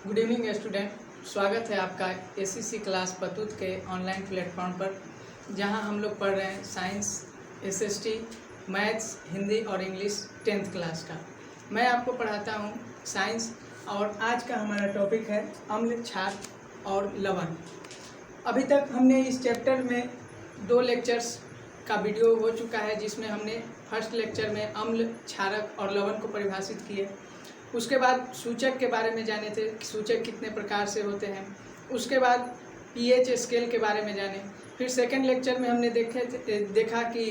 Good evening student, स्वागत है आपका एससीसी क्लास पतूत के ऑनलाइन प्लेटफॉर्म पर, जहां हम लोग पढ़ रहे हैं साइंस, एसएसटी, मैथ्स, हिंदी और इंग्लिश 10th क्लास का। मैं आपको पढ़ाता हूं साइंस और आज का हमारा टॉपिक है अम्ल, क्षार और लवण। अभी तक हमने इस चैप्टर में 2 लेक्चर्स का वीडियो हो चुका है, जिसमें हमने फर्स्ट लेक्चर में अम्ल, क्षारक और लवण को परिभाषित किए। उसके बाद सूचक के बारे में जाने थे कि सूचक कितने प्रकार से होते हैं। उसके बाद पीएच स्केल के बारे में जाने। फिर सेकंड लेक्चर में हमने देखा कि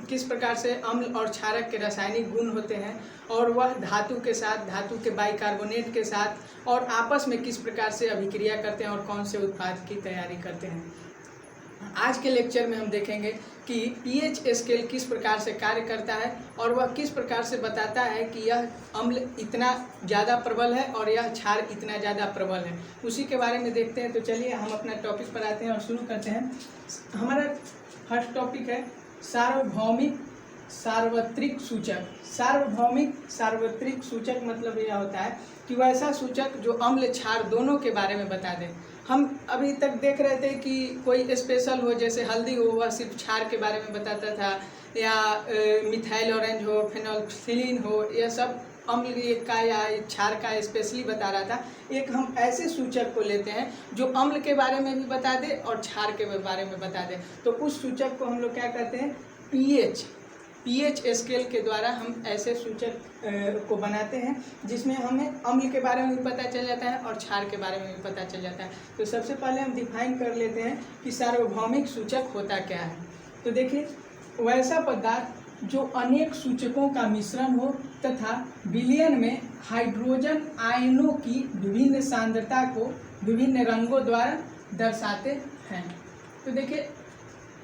किस प्रकार से अम्ल और क्षारक के रासायनिक गुण होते हैं और वह धातु के साथ, धातु के बाइकार्बोनेट के साथ और आपस में किस प्रकार से अभिक्रिया करते हैं और कौन से उत्पाद की तैयारी करते हैं। आज के लेक्चर में हम देखेंगे कि पीएच स्केल किस प्रकार से कार्य करता है और वह किस प्रकार से बताता है कि यह अम्ल इतना ज़्यादा प्रबल है और यह क्षार इतना ज़्यादा प्रबल है। उसी के बारे में देखते हैं। तो चलिए हम अपना टॉपिक पर आते हैं और शुरू करते हैं। हमारा फर्स्ट टॉपिक है सार्वभौमिक सार्वत्रिक सूचक। सार्वभौमिक सार्वत्रिक सूचक मतलब यह होता है कि वैसा सूचक जो अम्ल, क्षार दोनों के बारे में बता दे। हम अभी तक देख रहे थे कि कोई स्पेशल हो, जैसे हल्दी हो, वह सिर्फ क्षार के बारे में बताता था, या मिथाइल ऑरेंज हो, फेनोल्फथलीन हो, यह सब अम्ल का या क्षार का स्पेशली बता रहा था। एक हम ऐसे सूचक को लेते हैं जो अम्ल के बारे में भी बता दे और क्षार के बारे में बता दे। तो उस सूचक को हम लोग क्या कहते हैं? पीएच स्केल के द्वारा हम ऐसे सूचक को बनाते हैं जिसमें हमें अम्ल के बारे में भी पता चल जाता है और क्षार के बारे में भी पता चल जाता है। तो सबसे पहले हम डिफाइन कर लेते हैं कि सार्वभौमिक सूचक होता क्या है। तो देखिए, वैसा पदार्थ जो अनेक सूचकों का मिश्रण हो तथा विलयन में हाइड्रोजन आयनों की विभिन्न सांद्रता को विभिन्न रंगों द्वारा दर्शाते हैं। तो देखिए,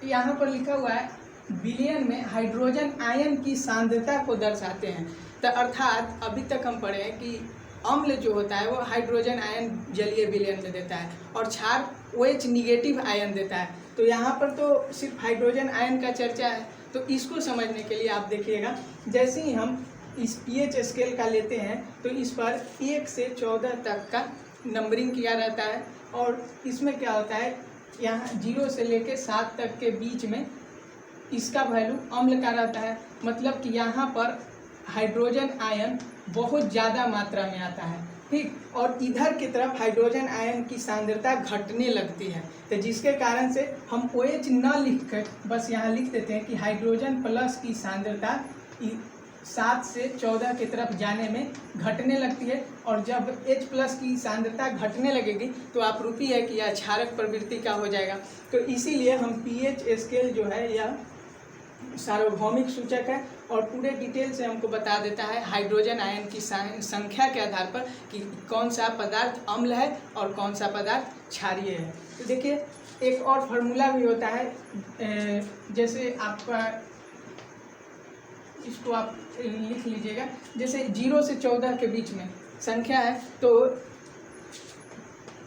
यहाँ पर लिखा हुआ है विलयन में हाइड्रोजन आयन की सांद्रता को दर्शाते हैं। तो अर्थात अभी तक हम पढ़े हैं कि अम्ल जो होता है वो हाइड्रोजन आयन जलीय विलयन में देता है और क्षार OH निगेटिव आयन देता है। तो यहाँ पर तो सिर्फ हाइड्रोजन आयन का चर्चा है। तो इसको समझने के लिए आप देखिएगा, जैसे ही हम इस पीएच स्केल का लेते हैं तो इस पर 1 से 14 तक का नंबरिंग किया रहता है और इसमें क्या होता है, यहाँ 0 से लेकर 7 तक के बीच में इसका वैल्यू अम्ल का रहता है। मतलब कि यहाँ पर हाइड्रोजन आयन बहुत ज़्यादा मात्रा में आता है, ठीक, और इधर की तरफ हाइड्रोजन आयन की सांद्रता घटने लगती है। तो जिसके कारण से हम OH न लिख कर बस यहाँ लिख देते हैं कि हाइड्रोजन प्लस की सांद्रता 7 से 14 की तरफ जाने में घटने लगती है और जब H प्लस की सांद्रता घटने लगेगी तो आपरूपी है कि यह क्षारक प्रवृत्ति का हो जाएगा। तो इसीलिए हम पीएच स्केल जो है यह सार्वभौमिक सूचक है और पूरे डिटेल से हमको बता देता है हाइड्रोजन आयन की संख्या के आधार पर कि कौन सा पदार्थ अम्ल है और कौन सा पदार्थ क्षारीय है। तो देखिए, एक और फार्मूला भी होता है, जैसे आपका इसको आप लिख लीजिएगा, जैसे 0 से 14 के बीच में संख्या है तो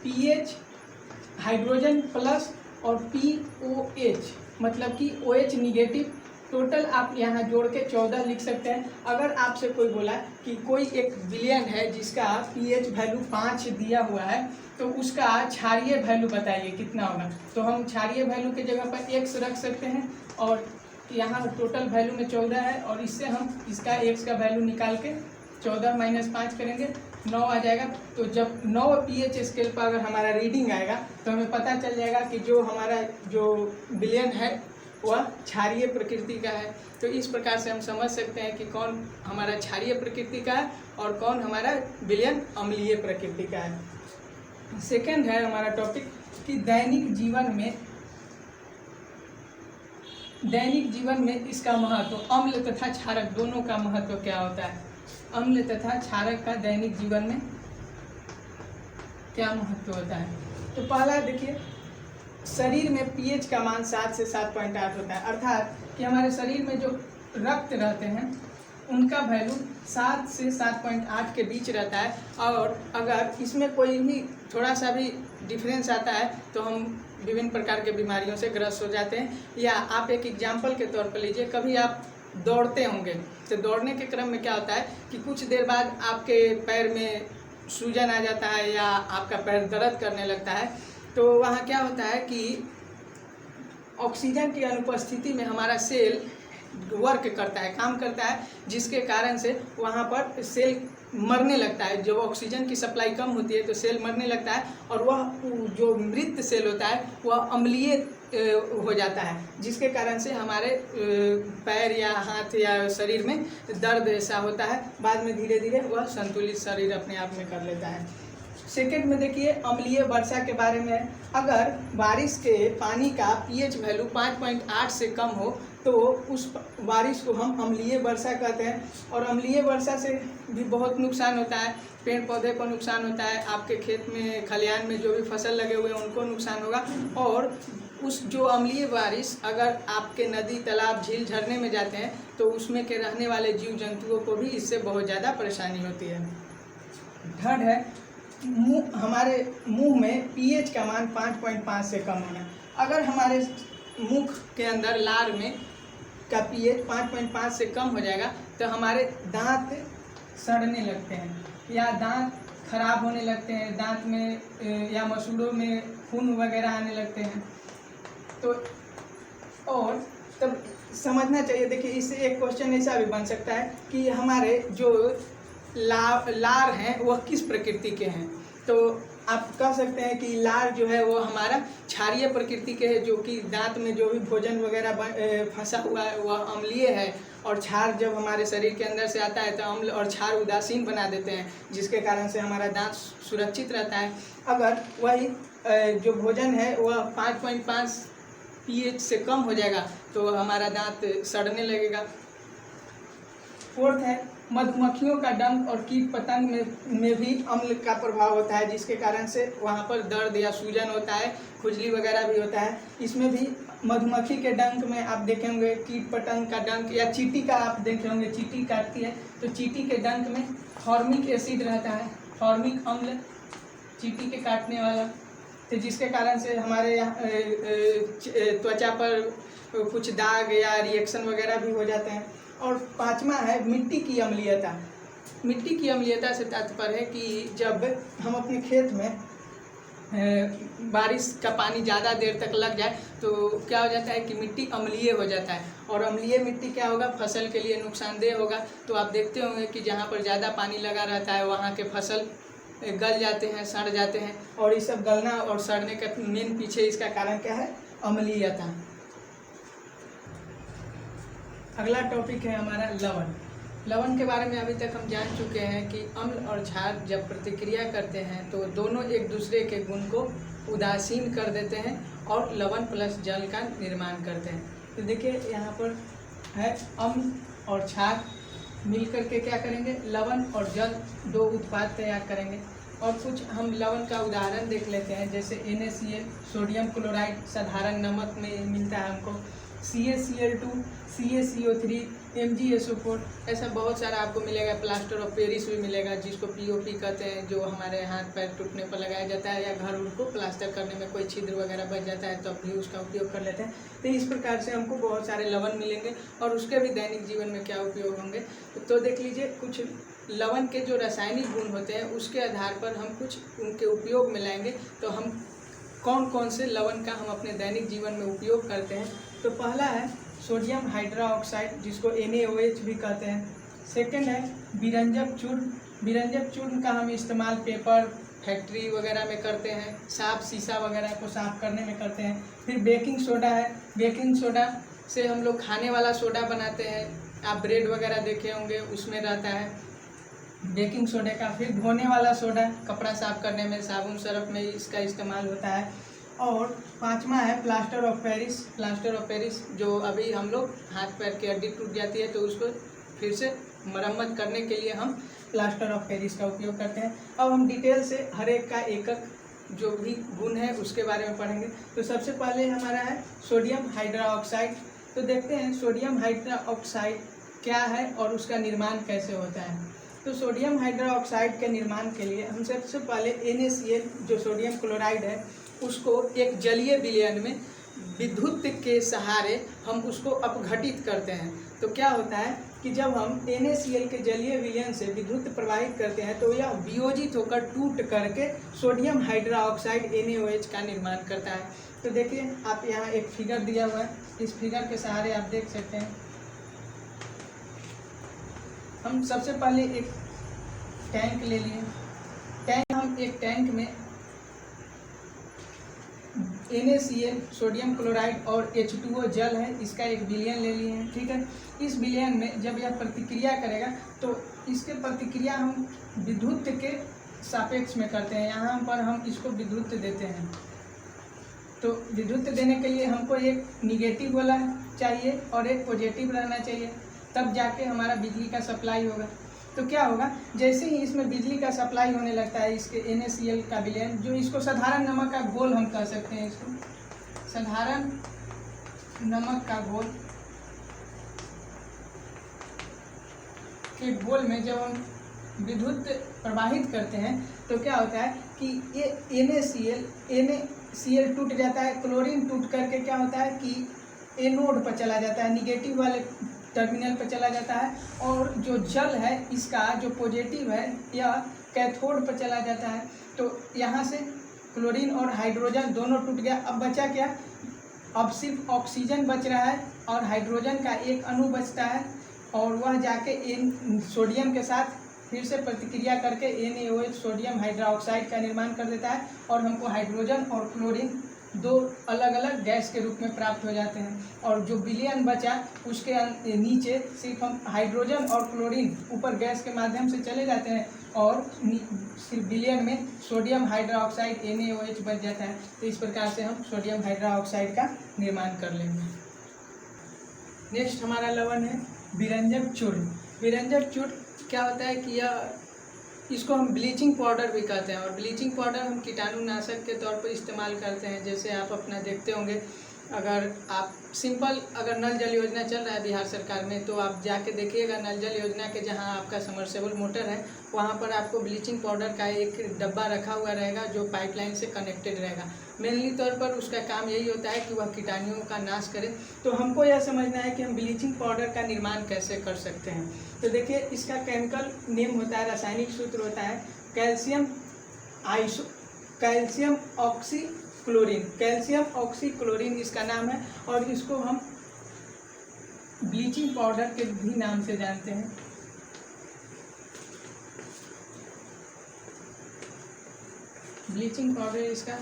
पीएच हाइड्रोजन प्लस और POH मतलब कि OH निगेटिव, टोटल आप यहाँ जोड़ के 14 लिख सकते हैं। अगर आपसे कोई बोला कि कोई एक विलयन है जिसका पीएच वैल्यू 5 दिया हुआ है तो उसका क्षारीय वैल्यू बताइए कितना होगा, तो हम क्षारीय वैल्यू के जगह पर X रख सकते हैं और यहाँ टोटल वैल्यू में 14 है और इससे हम इसका X का वैल्यू निकाल के 14 - 5 करेंगे, 9 आ जाएगा। तो जब 9 पीएच स्केल पर अगर हमारा रीडिंग आएगा तो हमें पता चल जाएगा कि जो हमारा जो विलयन है वह क्षारीय प्रकृति का है। तो इस प्रकार से हम समझ सकते हैं कि कौन हमारा क्षारीय प्रकृति का है और कौन हमारा विलयन अम्लीय प्रकृति का है। सेकंड है हमारा टॉपिक कि दैनिक जीवन में इसका महत्व, अम्ल तथा क्षारक दोनों का महत्व क्या होता है। अम्ल तथा क्षारक का दैनिक जीवन में क्या महत्व होता है। तो पहला देखिए, शरीर में पीएच का मान 7 से 7.8 होता है। अर्थात कि हमारे शरीर में जो रक्त रहते हैं उनका वैल्यू 7 से 7.8 के बीच रहता है और अगर इसमें कोई भी थोड़ा सा भी डिफरेंस आता है तो हम विभिन्न प्रकार के बीमारियों से ग्रस्त हो जाते हैं। या आप एक एग्जाम्पल के तौर पर लीजिए, कभी आप दौड़ते होंगे तो दौड़ने के क्रम में क्या होता है कि कुछ देर बाद आपके पैर में सूजन आ जाता है या आपका पैर दर्द करने लगता है, तो वहाँ क्या होता है कि ऑक्सीजन की अनुपस्थिति में हमारा सेल वर्क करता है, काम करता है, जिसके कारण से वहाँ पर सेल मरने लगता है। जब ऑक्सीजन की सप्लाई कम होती है तो सेल मरने लगता है और वह जो मृत सेल होता है वह अम्लीय हो जाता है, जिसके कारण से हमारे पैर या हाथ या शरीर में दर्द ऐसा होता है। बाद में धीरे धीरे वह संतुलित शरीर अपने आप में कर लेता है। सेकेंड में देखिए अम्लीय वर्षा के बारे में। अगर बारिश के पानी का पीएच वैल्यू 5.8 से कम हो तो उस बारिश को हम अम्लीय वर्षा कहते हैं। और अम्लीय वर्षा से भी बहुत नुकसान होता है, पेड़ पौधे को नुकसान होता है, आपके खेत में खलिहान में जो भी फसल लगे हुए हैं उनको नुकसान होगा। और उस जो अम्लीय बारिश अगर आपके नदी तालाब झील झरने में जाते हैं तो उसमें के रहने वाले जीव जंतुओं को भी इससे बहुत ज़्यादा परेशानी होती है। थर्ड है हमारे मुंह में पीएच का मान 5.5 से कम होना। अगर हमारे मुख के अंदर लार में का पीएच 5.5 से कम हो जाएगा तो हमारे दांत सड़ने लगते हैं या दांत खराब होने लगते हैं, दांत में या मसूड़ों में खून वगैरह आने लगते हैं। तो और तब समझना चाहिए, देखिए इससे एक क्वेश्चन ऐसा भी बन सकता है कि हमारे जो लार हैं वह किस प्रकृति के हैं। तो आप कह सकते हैं कि लार जो है वो हमारा क्षारीय प्रकृति के है, जो कि दांत में जो भी भोजन वगैरह फंसा हुआ है वह अम्लीय है। और क्षार जब हमारे शरीर के अंदर से आता है तो अम्ल और क्षार उदासीन बना देते हैं, जिसके कारण से हमारा दांत सुरक्षित रहता है। अगर वही जो भोजन है वह 5.5 पीएच से कम हो जाएगा तो हमारा दांत सड़ने लगेगा। फोर्थ है मधुमक्खियों का डंक और कीट पतंग में भी अम्ल का प्रभाव होता है, जिसके कारण से वहाँ पर दर्द या सूजन होता है, खुजली वगैरह भी होता है। इसमें भी मधुमक्खी के डंक में आप देखे होंगे, कीट पतंग का डंक या चींटी का आप देखे होंगे, चींटी काटती है तो चींटी के डंक में फॉर्मिक एसिड रहता है, फॉर्मिक अम्ल चींटी के काटने वाला, तो जिसके कारण से हमारे त्वचा पर कुछ दाग या रिएक्शन वगैरह भी हो जाते हैं। और पांचवा है मिट्टी की अम्लीयता। मिट्टी की अम्लीयता से तात्पर्य है कि जब हम अपने खेत में बारिश का पानी ज़्यादा देर तक लग जाए तो क्या हो जाता है कि मिट्टी अम्लीय हो जाता है। और अम्लीय मिट्टी क्या होगा, फसल के लिए नुकसानदेह होगा। तो आप देखते होंगे कि जहाँ पर ज़्यादा पानी लगा रहता है वहाँ के फसल गल जाते हैं, सड़ जाते हैं। और ये सब गलना और सड़ने का मेन पीछे इसका कारण क्या है, अम्लीयता। अगला टॉपिक है हमारा लवण। लवण के बारे में अभी तक हम जान चुके हैं कि अम्ल और क्षार जब प्रतिक्रिया करते हैं तो दोनों एक दूसरे के गुण को उदासीन कर देते हैं और लवण प्लस जल का निर्माण करते हैं। तो देखिए यहाँ पर है अम्ल और क्षार मिलकर के क्या करेंगे, लवण और जल दो उत्पाद तैयार करेंगे। और कुछ हम लवण का उदाहरण देख लेते हैं, जैसे NaCl, सोडियम क्लोराइड साधारण नमक में मिलता है हमको, CaCl2, CaCO3, MgSO4, ऐसा बहुत सारा आपको मिलेगा। प्लास्टर ऑफ पेरिस भी मिलेगा, जिसको POP कहते हैं, जो हमारे हाथ पैर टूटने पर लगाया जाता है या घर उर को प्लास्टर करने में कोई छिद्र वगैरह बच जाता है तो भी उसका उपयोग कर लेते हैं। तो इस प्रकार से हमको बहुत सारे लवण मिलेंगे और उसके भी दैनिक जीवन में क्या उपयोग होंगे। तो देख लीजिए, कुछ लवण के जो रासायनिक गुण होते हैं उसके आधार पर हम कुछ उनके उपयोग में लाएंगे। तो हम कौन कौन से लवण का हम अपने दैनिक जीवन में उपयोग करते हैं। तो पहला है सोडियम हाइड्रोक्साइड, जिसको NaOH भी कहते हैं। सेकंड है बिरंजक चूर्ण। बिरंजक चूर्ण का हम इस्तेमाल पेपर फैक्ट्री वगैरह में करते हैं, साफ शीशा वगैरह को साफ करने में करते हैं। फिर बेकिंग सोडा है, बेकिंग सोडा से हम लोग खाने वाला सोडा बनाते हैं, आप ब्रेड वगैरह देखे होंगे उसमें रहता है बेकिंग सोडे का। फिर धोने वाला सोडा, कपड़ा साफ करने में, साबुन सर्फ में इसका इस्तेमाल होता है। और पांचवा है plaster of Paris. Plaster of Paris जो अभी हम लोग हाथ पैर की हड्डी टूट जाती है तो उसको फिर से मरम्मत करने के लिए हम प्लास्टर ऑफ पेरिस का उपयोग करते हैं। अब हम डिटेल से हर एक का एकक जो भी गुण है उसके बारे में पढ़ेंगे। तो सबसे पहले हमारा है सोडियम हाइड्रोक्साइड। तो देखते हैं सोडियम हाइड्रोक्साइड क्या है और उसका निर्माण कैसे होता है। तो सोडियम हाइड्रोक्साइड के निर्माण के लिए हम सबसे पहले NaCl जो सोडियम क्लोराइड है उसको एक जलीय विलयन में विद्युत के सहारे हम उसको अपघटित करते हैं। तो क्या होता है कि जब हम NaCl के जलीय विलयन से विद्युत प्रवाहित करते हैं तो यह वियोजित होकर टूट करके सोडियम हाइड्रोक्साइड NaOH का निर्माण करता है। तो देखिए आप यहाँ एक फिगर दिया हुआ है, इस फिगर के सहारे आप देख सकते हैं। हम सबसे पहले एक टैंक ले लिए। हम एक टैंक में NaCl सोडियम क्लोराइड और H2O जल है, इसका एक विलयन ले लिए हैं। ठीक है, इस विलयन में जब यह प्रतिक्रिया करेगा तो इसके प्रतिक्रिया हम विद्युत के सापेक्ष में करते हैं। यहाँ पर हम इसको विद्युत देते हैं। तो विद्युत देने के लिए हमको एक निगेटिव वाला चाहिए और एक पॉजिटिव रहना चाहिए, तब जाके हमारा बिजली का सप्लाई होगा। तो क्या होगा, जैसे ही इसमें बिजली का सप्लाई होने लगता है इसके NaCl का विलयन, जो इसको साधारण नमक का घोल हम कह सकते हैं, इसको साधारण नमक का घोल के घोल में जब हम विद्युत प्रवाहित करते हैं तो क्या होता है कि ये NaCl टूट जाता है, क्लोरीन टूट करके क्या होता है कि एनोड पर चला जाता है, निगेटिव वाले टर्मिनल पर चला जाता है, और जो जल है इसका जो पॉजिटिव है यह कैथोड पर चला जाता है। तो यहाँ से क्लोरीन और हाइड्रोजन दोनों टूट गया। अब बचा क्या, अब सिर्फ ऑक्सीजन बच रहा है और हाइड्रोजन का एक अणु बचता है, और वह जाके सोडियम के साथ फिर से प्रतिक्रिया करके NaOH सोडियम हाइड्रोक्साइड का निर्माण कर देता है, और हमको हाइड्रोजन और क्लोरीन दो अलग अलग गैस के रूप में प्राप्त हो जाते हैं। और जो विलयन बचा उसके नीचे सिर्फ हम हाइड्रोजन और क्लोरीन ऊपर गैस के माध्यम से चले जाते हैं, और सिर्फ विलयन में सोडियम हाइड्रोक्साइड NaOH बच जाता है। तो इस प्रकार से हम सोडियम हाइड्रोक्साइड का निर्माण कर लेंगे। नेक्स्ट हमारा लवण है विरंजक चूर्ण। विरंजक चूर्ण क्या होता है कि इसको हम ब्लीचिंग पाउडर भी कहते हैं, और ब्लीचिंग पाउडर हम कीटाणुनाशक के तौर पर इस्तेमाल करते हैं। जैसे आप अपना देखते होंगे, अगर आप सिंपल अगर नल जल योजना चल रहा है बिहार सरकार में, तो आप जाके देखिएगा नल जल योजना के जहां आपका समरसेबल मोटर है वहां पर आपको ब्लीचिंग पाउडर का एक डब्बा रखा हुआ रहेगा जो पाइपलाइन से कनेक्टेड रहेगा। मेनली तौर पर उसका काम यही होता है कि वह कीटाणुओं का नाश करे। तो हमको यह समझना है कि हम ब्लीचिंग पाउडर का निर्माण कैसे कर सकते हैं। तो देखिए इसका केमिकल नेम होता है, रासायनिक सूत्र होता है कैल्शियम ऑक्सीक्लोरीन। कैल्शियम ऑक्सीक्लोरीन इसका नाम है, और इसको हम ब्लीचिंग पाउडर के भी नाम से जानते हैं। ब्लीचिंग पाउडर इसका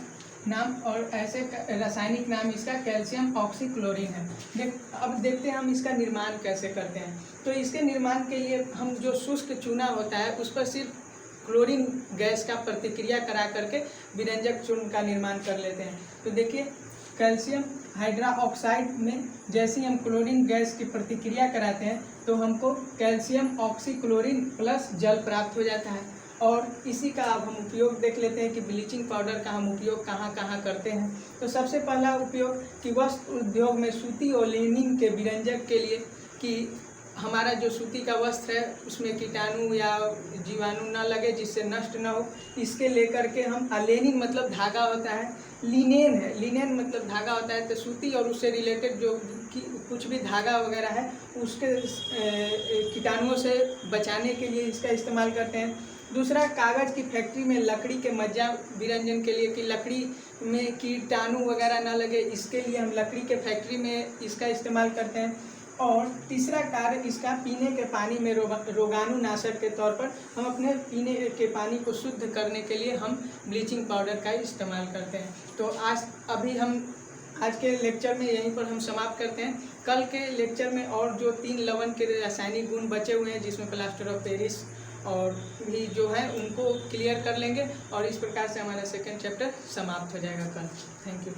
नाम, और ऐसे रासायनिक नाम इसका कैल्शियम ऑक्सीक्लोरीन है। अब देखते हैं हम इसका निर्माण कैसे करते हैं। तो इसके निर्माण के लिए हम जो शुष्क चूना होता है उस पर सिर्फ क्लोरीन गैस का प्रतिक्रिया करा करके विरंजक चूर्ण का निर्माण कर लेते हैं। तो देखिए कैल्शियम हाइड्रोक्साइड में जैसे ही हम क्लोरीन गैस की प्रतिक्रिया कराते हैं तो हमको कैल्शियम ऑक्सीक्लोरीन प्लस जल प्राप्त हो जाता है। और इसी का अब हम उपयोग देख लेते हैं कि ब्लीचिंग पाउडर का हम उपयोग कहाँ कहाँ करते हैं। तो सबसे पहला उपयोग कि वस्त्र उद्योग में सूती और लिनिन के विरंजक के लिए, कि हमारा जो सूती का वस्त्र है उसमें कीटाणु या जीवाणु न लगे, जिससे नष्ट न हो, इसके लेकर के हम लेनिन मतलब धागा होता है, लिनेन है, लिनेन मतलब धागा होता है। तो सूती और उससे रिलेटेड जो कुछ भी धागा वगैरह है उसके कीटाणुओं से बचाने के लिए इसका इस्तेमाल करते हैं। दूसरा, कागज़ की फैक्ट्री में लकड़ी के मज्जा विरंजन के लिए, कि लकड़ी में कीटाणु वगैरह ना लगे, इसके लिए हम लकड़ी के फैक्ट्री में इसका इस्तेमाल करते हैं। और तीसरा कार्य इसका पीने के पानी में रोगाणुनाशक के तौर पर हम अपने पीने के पानी को शुद्ध करने के लिए हम ब्लीचिंग पाउडर का इस्तेमाल करते हैं। तो आज के लेक्चर में यहीं पर हम समाप्त करते हैं। कल के लेक्चर में और जो 3 लवण के रासायनिक गुण बचे हुए हैं, जिसमें प्लास्टर ऑफ पेरिस और भी जो है उनको क्लियर कर लेंगे, और इस प्रकार से हमारा सेकंड चैप्टर समाप्त हो जाएगा कल। Thank you.